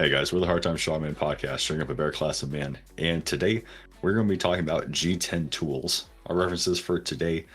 Hey guys, we're the Hard Time Shaman podcast, showing up a better class of man. And today we're going to be talking about G10 Tools. Our references for today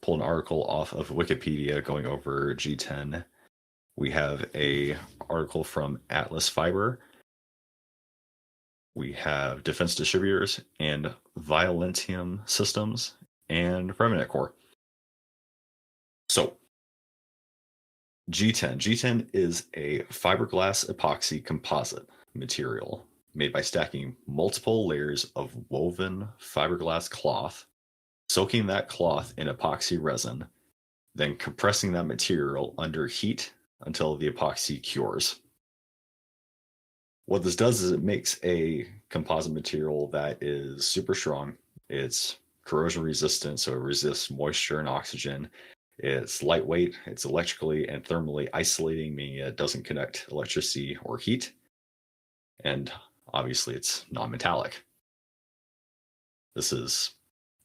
pull an article off of Wikipedia going over G10. We have a article from Atlas Fibre. We have Defense Distributors and Violentium Systems and Revenant Corps. So G10 is a fiberglass epoxy composite material made by stacking multiple layers of woven fiberglass cloth, soaking that cloth in epoxy resin, then compressing that material under heat until the epoxy cures. What this does is it makes a composite material that is super strong. It's corrosion resistant, so it resists moisture and oxygen. It's lightweight, it's electrically and thermally isolating, meaning it doesn't conduct electricity or heat. And obviously it's non-metallic. This is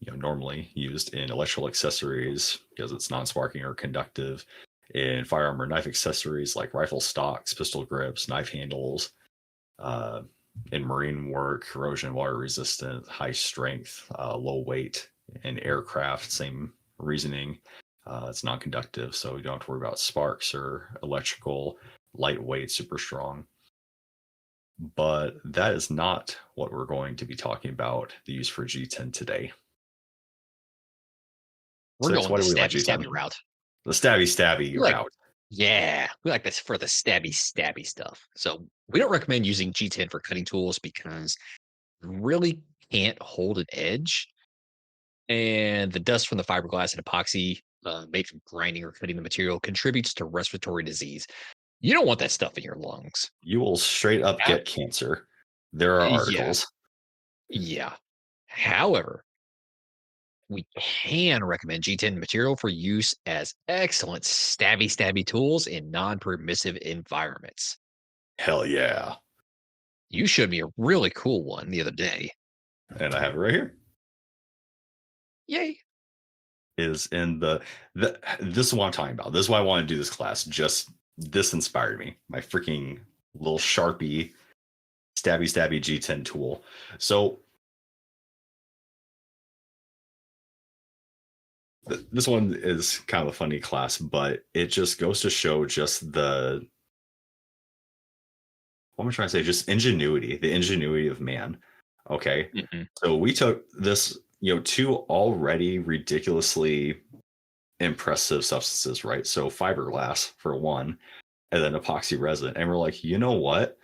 normally used in electrical accessories because it's non-sparking or conductive, in firearm or knife accessories like rifle stocks, pistol grips, knife handles, in marine work, corrosion, water resistant, high strength, low weight, in aircraft, same reasoning. It's non-conductive, so you don't have to worry about sparks or electrical, lightweight, super strong. But that is not what we're going to be talking about the use for G10 today. We're going the stabby route. The stabby route. Yeah, we like this for the stabby stuff. So we don't recommend using G10 for cutting tools because it really can't hold an edge. And the dust from the fiberglass and epoxy made from grinding or cutting the material contributes to respiratory disease. You don't want that stuff in your lungs. You will straight up get cancer. There are articles. Yeah. However, we can recommend G10 material for use as excellent stabby tools in non-permissive environments. Hell yeah. You showed me a really cool one the other day. And I have it right here. Yay. Is in this is what I'm talking about. This is why I want to do this class. Just this inspired me. My freaking little Sharpie stabby G10 tool. So this one is kind of a funny class, but it just goes to show just the, what am I trying to say? Just the ingenuity of man. Okay. Mm-hmm. So we took this, two already ridiculously impressive substances, right? So fiberglass for one, and then epoxy resin. And we're like, you know what?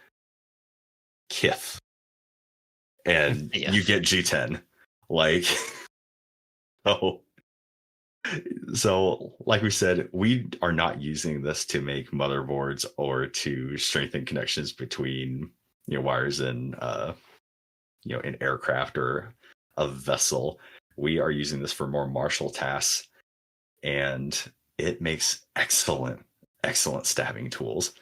Kith. And you get G10. Like, so like we said, we are not using this to make motherboards or to strengthen connections between wires and in aircraft or a vessel. We are using this for more martial tasks, and it makes excellent stabbing tools.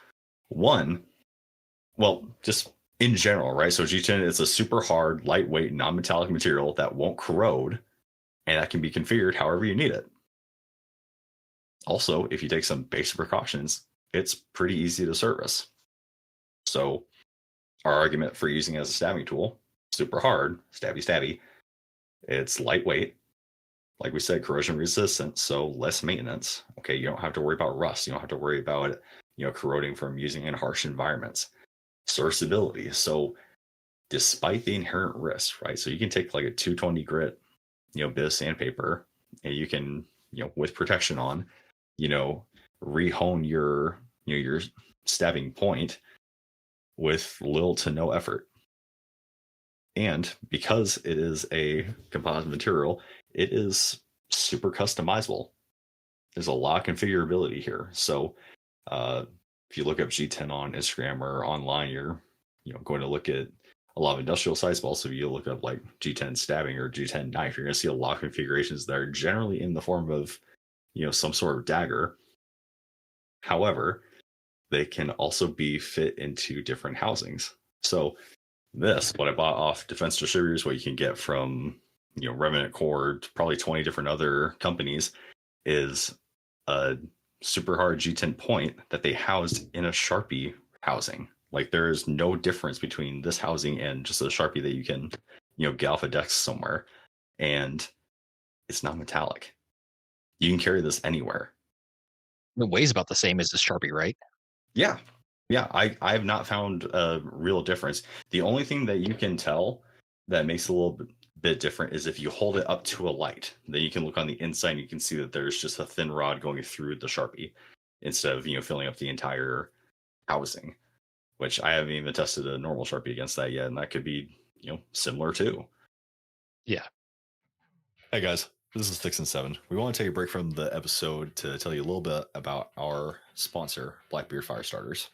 Just in general, right? So G10 is a super hard, lightweight, non-metallic material that won't corrode, and that can be configured however you need it. Also, if you take some basic precautions, it's pretty easy to service. So our argument for using it as a stabbing tool, super hard, stabby. It's lightweight. Like we said, corrosion resistant, so less maintenance. Okay, you don't have to worry about rust. You don't have to worry about corroding from using in harsh environments. Serviceability. So despite the inherent risk, right? So you can take like a 220 grit, bit of sandpaper, and you can, with protection on, rehone your your stabbing point with little to no effort. And because it is a composite material, it is super customizable. There's a lot of configurability here. So if you look up G10 on Instagram or online, you're going to look at a lot of industrial sites, but also if you look up like G10 stabbing or G10 knife, you're going to see a lot of configurations that are generally in the form of some sort of dagger. However, they can also be fit into different housings. So what I bought off Defense Distributors, what you can get from Revenant Corps, probably 20 different other companies, is a super hard G10 point that they housed in a Sharpie housing. Like there is no difference between this housing and just a Sharpie that you can, get off a desk somewhere. And it's not metallic. You can carry this anywhere. It weighs about the same as the Sharpie, right? Yeah. Yeah. I have not found a real difference. The only thing that you can tell that makes it a little bit different is if you hold it up to a light, then you can look on the inside and you can see that there's just a thin rod going through the Sharpie instead of, filling up the entire housing, which I haven't even tested a normal Sharpie against that yet. And that could be, similar too. Yeah. Hey guys, this is Sticks and Seven. We want to take a break from the episode to tell you a little bit about our sponsor, Blackbeard Fire Starters.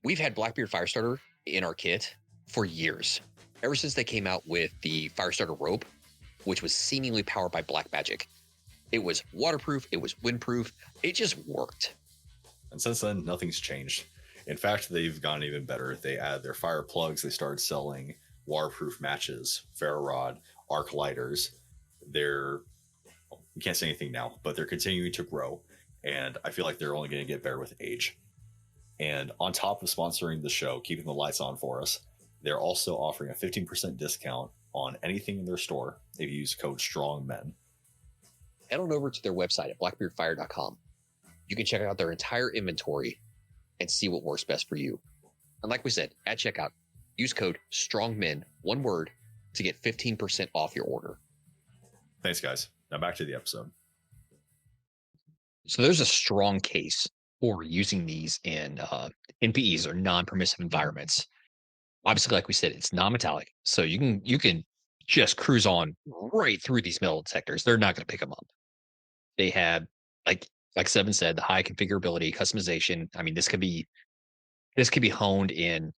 We've had Blackbeard Firestarter in our kit for years, ever since they came out with the Firestarter rope, which was seemingly powered by black magic. It was waterproof, it was windproof, it just worked. And since then, nothing's changed. In fact, they've gone even better. They added their fire plugs, they started selling waterproof matches, ferro rod, arc lighters. You can't say anything now, but they're continuing to grow. And I feel like they're only going to get better with age. And on top of sponsoring the show, keeping the lights on for us, they're also offering a 15% discount on anything in their store if you use code STRONGMEN. Head on over to their website at blackbeardfire.com. You can check out their entire inventory and see what works best for you. And like we said, at checkout, use code STRONGMEN, one word, to get 15% off your order. Thanks, guys. Now back to the episode. So there's a strong case for using these in NPEs or non-permissive environments. Obviously, like we said, it's non-metallic, so you can just cruise on right through these metal detectors. They're not going to pick them up. They have, like Seven said, the high configurability, customization. I mean, this could be honed in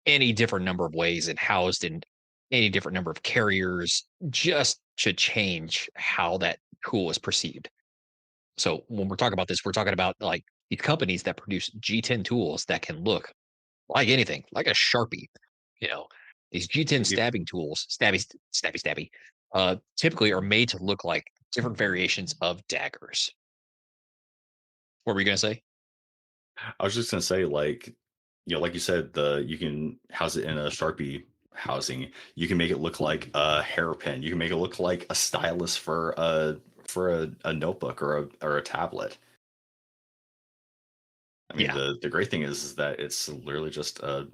any different number of ways and housed in any different number of carriers, just to change how that tool is perceived. So when we're talking about this, we're talking about like these companies that produce G10 tools that can look like anything, like a Sharpie. These G10 stabbing tools, stabby, typically are made to look like different variations of daggers. What were you gonna say? I was just gonna say, like you said, you can house it in a Sharpie housing. You can make it look like a hairpin. You can make it look like a stylus for a notebook or a tablet. I mean, the great thing is that it's literally just a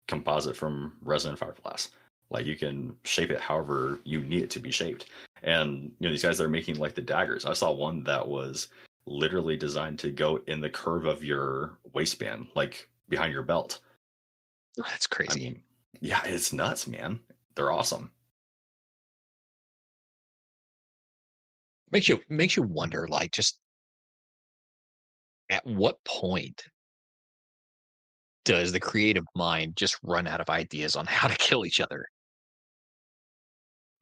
composite from resin and fiberglass. Like you can shape it however you need it to be shaped. And these guys that are making like the daggers. I saw one that was literally designed to go in the curve of your waistband, like behind your belt. That's crazy. I mean, yeah, it's nuts, man. They're awesome. Makes you wonder, like, just at what point does the creative mind just run out of ideas on how to kill each other?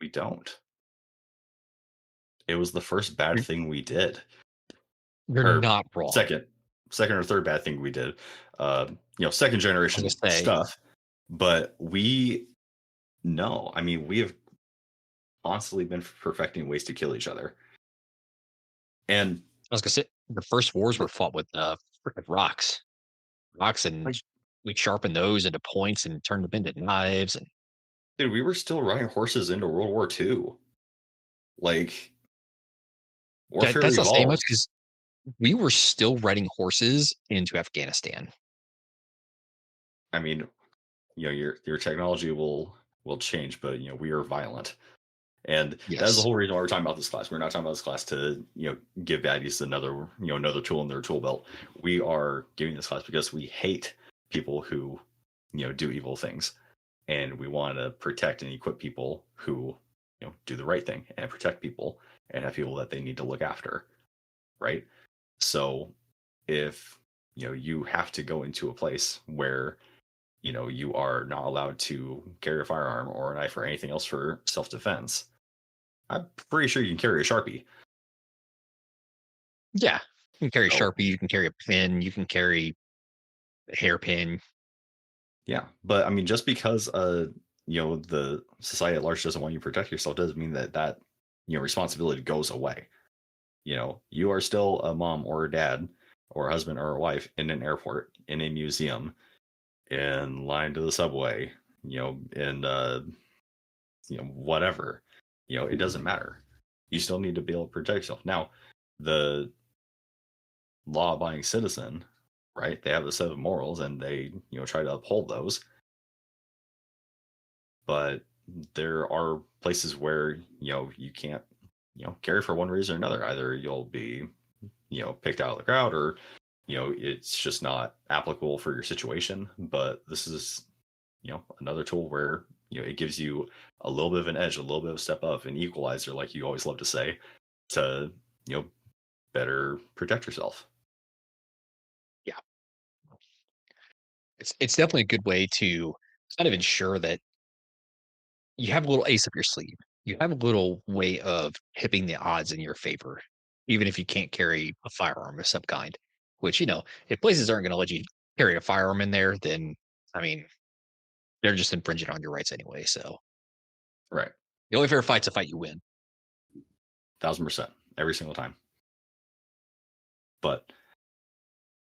We don't. It was the first bad thing we did. You're not wrong. Second or third bad thing we did. Second generation stuff. But we have constantly been perfecting ways to kill each other. And I was gonna say the first wars were fought with freaking rocks, and we sharpened those into points and turned them into knives. And dude, we were still riding horses into World War II. Like, warfare that's not saying much, evolved. because we were still riding horses into Afghanistan. I mean, your technology will change, but we are violent. And that's the whole reason why we're talking about this class. We're not talking about this class to, give baddies another tool in their tool belt. We are giving this class because we hate people who, do evil things. And we want to protect and equip people who, do the right thing and protect people and have people that they need to look after. Right. So if, you have to go into a place where, you are not allowed to carry a firearm or a knife or anything else for self-defense, I'm pretty sure you can carry a Sharpie. Yeah, you can carry a Sharpie, you can carry a pin, you can carry a hairpin. Yeah, but I mean, just because the society at large doesn't want you to protect yourself doesn't mean that responsibility goes away. You are still a mom or a dad or a husband or a wife in an airport, in a museum, in line to the subway, in whatever, it doesn't matter. You still need to be able to protect yourself. Now, the law-abiding citizen, right? They have a set of morals, and they, try to uphold those. But there are places where you can't, carry for one reason or another. Either you'll be, picked out of the crowd, or it's just not applicable for your situation. But this is, another tool where it gives you a little bit of an edge, a little bit of a step up, an equalizer, like you always love to say, to better protect yourself. Yeah, it's definitely a good way to kind of ensure that you have a little ace up your sleeve. You have a little way of tipping the odds in your favor, even if you can't carry a firearm of some kind. Which, if places aren't going to let you carry a firearm in there, then I mean, they're just infringing on your rights anyway. So Right. the only fair fight's a fight you win. 1000% every single time. But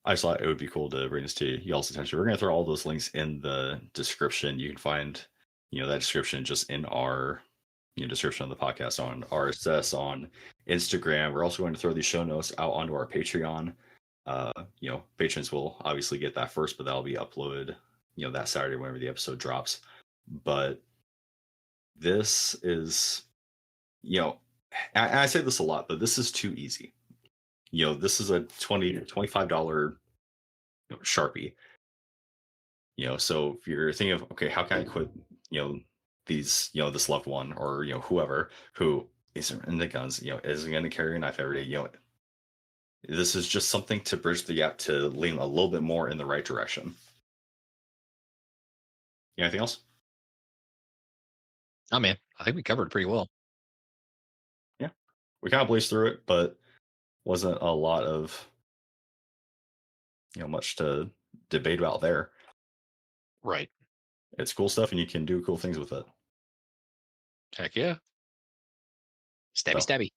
I just thought it would be cool to bring this to y'all's attention. We're going to throw all those links in the description. You can find, that description just in our description of the podcast on RSS, on Instagram. We're also going to throw these show notes out onto our Patreon. Patrons will obviously get that first, but that'll be uploaded, that Saturday whenever the episode drops. But this is, I say this a lot, but this is too easy. This is a $20 to $25 Sharpie. So if you're thinking of, okay, how can I quit, these, this loved one, or, whoever who isn't into guns, isn't going to carry a knife every day, this is just something to bridge the gap, to lean a little bit more in the right direction. Anything else? Oh man, I think we covered it pretty well. Yeah, we kind of blazed through it, but wasn't a lot of much to debate about there. Right. It's cool stuff, and you can do cool things with it. Heck yeah. Stabby.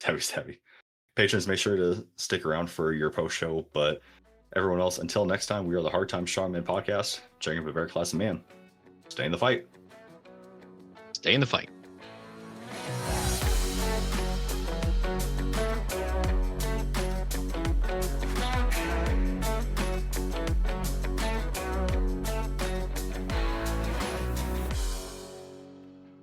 Stabby. Patrons, make sure to stick around for your post show. But everyone else, until next time, we are the Hard Time Strongman Podcast. Checking up a very classy man. Stay in the fight. Stay in the fight.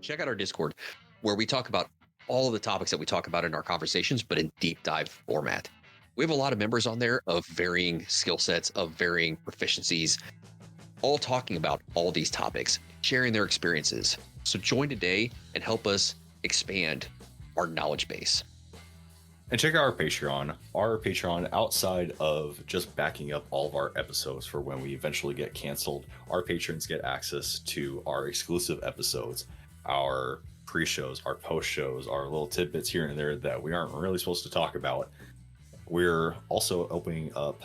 Check out our Discord, where we talk about all of the topics that we talk about in our conversations, but in deep dive format. We have a lot of members on there of varying skill sets, of varying proficiencies, all talking about all these topics, sharing their experiences. So join today and help us expand our knowledge base. And check out our Patreon. Our Patreon, outside of just backing up all of our episodes for when we eventually get canceled, our patrons get access to our exclusive episodes, our pre-shows, our post-shows, our little tidbits here and there that we aren't really supposed to talk about. We're also opening up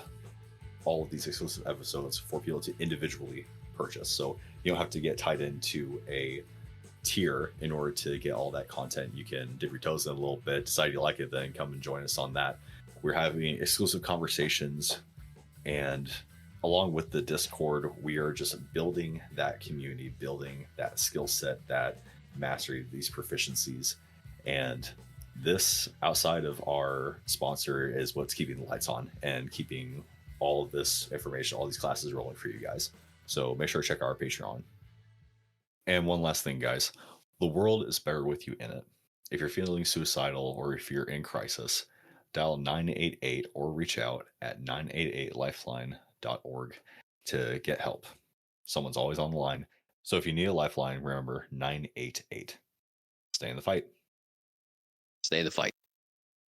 all of these exclusive episodes for people to individually purchase. So you don't have to get tied into a tier in order to get all that content. You can dip your toes in a little bit, decide you like it, then come and join us on that. We're having exclusive conversations, and along with the Discord, we are just building that community, building that skill set, that mastery, these proficiencies. And this, outside of our sponsor, is what's keeping the lights on and keeping all of this information, all these classes rolling for you guys. So make sure to check out our Patreon. And one last thing, guys, the world is better with you in it. If you're feeling suicidal, or if you're in crisis, dial 988 or reach out at 988lifeline.org to get help. Someone's always on the line. So if you need a lifeline, remember 988. Stay in the fight. Stay in the fight.